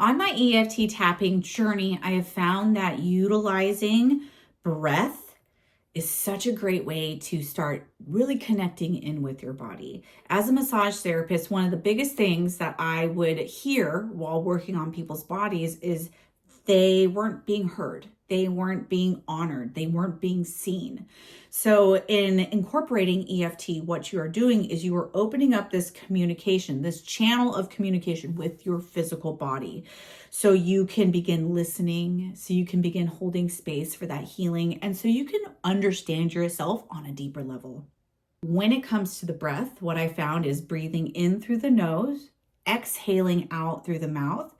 On my EFT tapping journey, I have found that utilizing breath is such a great way to start really connecting in with your body. As a massage therapist, one of the biggest things that I would hear while working on people's bodies is they weren't being heard. They weren't being honored. They weren't being seen. So in incorporating EFT, what you are doing is you are opening up this communication, this channel of communication with your physical body. So you can begin listening, so you can begin holding space for that healing, and so you can understand yourself on a deeper level. When it comes to the breath, what I found is breathing in through the nose, exhaling out through the mouth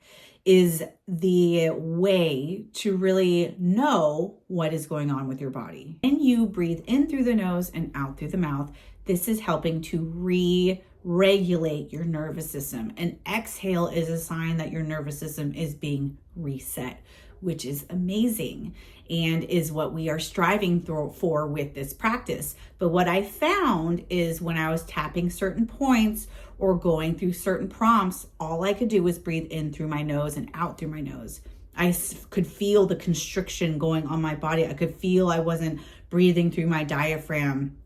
is the way to really know what is going on with your body. When you breathe in through the nose and out through the mouth, this is helping to re-regulate your nervous system. And exhale is a sign that your nervous system is being reset, which is amazing and is what we are striving for with this practice. But what I found is when I was tapping certain points or going through certain prompts, all I could do was breathe in through my nose and out through my nose. I could feel the constriction going on my body. I could feel I wasn't breathing through my diaphragm.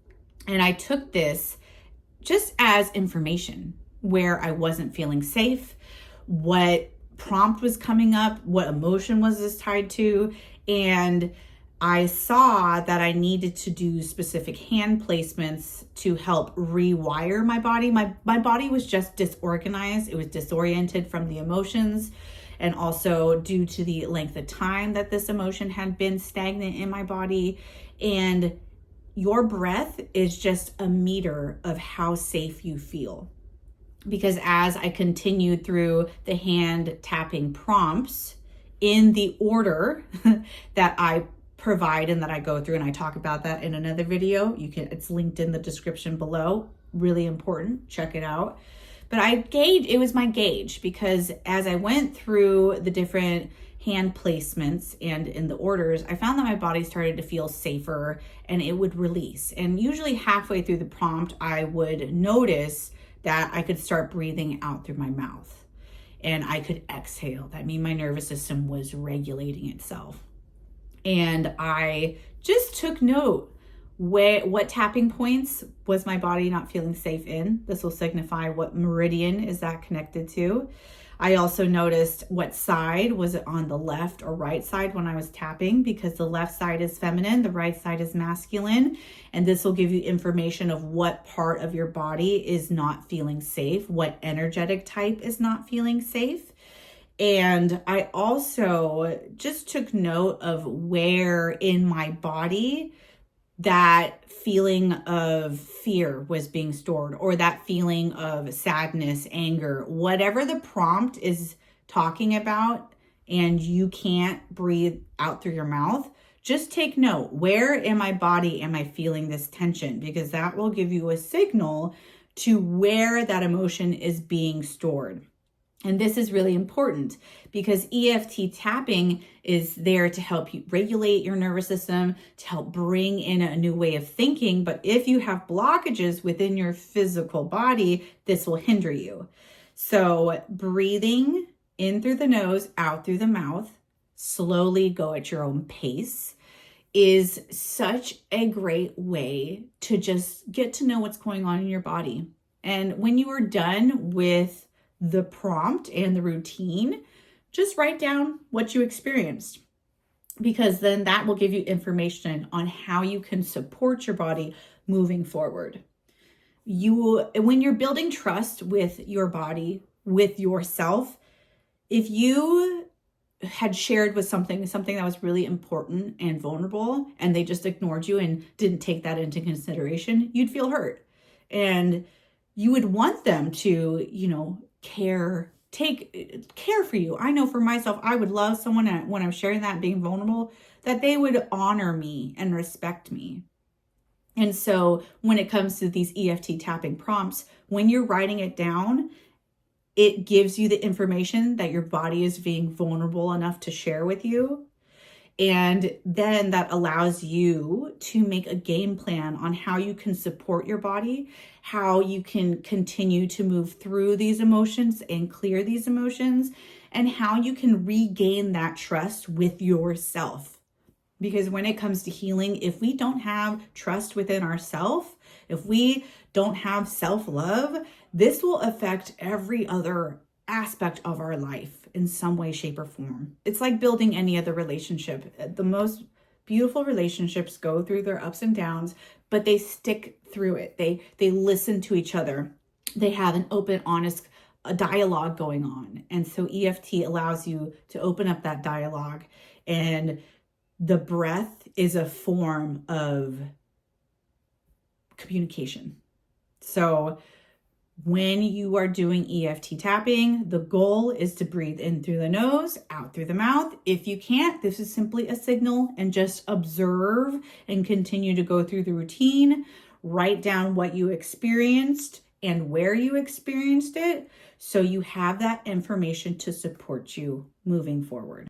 And I took this just as information where I wasn't feeling safe, what prompt was coming up, what emotion was this tied to, and I saw that I needed to do specific hand placements to help rewire my body. My body was just disorganized. It was disoriented from the emotions, and also due to the length of time that this emotion had been stagnant in my body. And your breath is just a meter of how safe you feel. Because as I continued through the hand tapping prompts in the order that I provide and that I go through, and I talk about that in another video, it's linked in the description below, really important, check it out. But it was my gauge, because as I went through the different hand placements and in the orders, I found that my body started to feel safer and it would release. And usually halfway through the prompt, I would notice that I could start breathing out through my mouth and I could exhale. That means my nervous system was regulating itself. And I just took note what tapping points was my body not feeling safe in. This will signify what meridian is that connected to. I also noticed what side was it on, the left or right side when I was tapping, because the left side is feminine, the right side is masculine. And this will give you information of what part of your body is not feeling safe, what energetic type is not feeling safe. And I also just took note of where in my body that feeling of fear was being stored, or that feeling of sadness, anger, whatever the prompt is talking about, and you can't breathe out through your mouth, just take note, where in my body am I feeling this tension? Because that will give you a signal to where that emotion is being stored. And this is really important because EFT tapping is there to help you regulate your nervous system, to help bring in a new way of thinking. But if you have blockages within your physical body, this will hinder you. So breathing in through the nose, out through the mouth, slowly go at your own pace, is such a great way to just get to know what's going on in your body. And when you are done with the prompt and the routine, just write down what you experienced, because then that will give you information on how you can support your body moving forward. When you're building trust with your body, with yourself, if you had shared with something that was really important and vulnerable, and they just ignored you and didn't take that into consideration, you'd feel hurt. And you would want them to, take care for you. I know for myself, I would love someone when I'm sharing that, being vulnerable, that they would honor me and respect me. And so when it comes to these EFT tapping prompts, when you're writing it down, it gives you the information that your body is being vulnerable enough to share with you. And then that allows you to make a game plan on how you can support your body, how you can continue to move through these emotions and clear these emotions, and how you can regain that trust with yourself. Because when it comes to healing, if we don't have trust within ourselves, if we don't have self-love, this will affect every other aspect of our life in some way, shape, or form. It's like building any other relationship. The most beautiful relationships go through their ups and downs, but they stick through it. They listen to each other. They have an open, honest dialogue going on. And so EFT allows you to open up that dialogue, and the breath is a form of communication. So when you are doing EFT tapping, the goal is to breathe in through the nose, out through the mouth. If you can't, this is simply a signal, and just observe and continue to go through the routine. Write down what you experienced and where you experienced it, so you have that information to support you moving forward.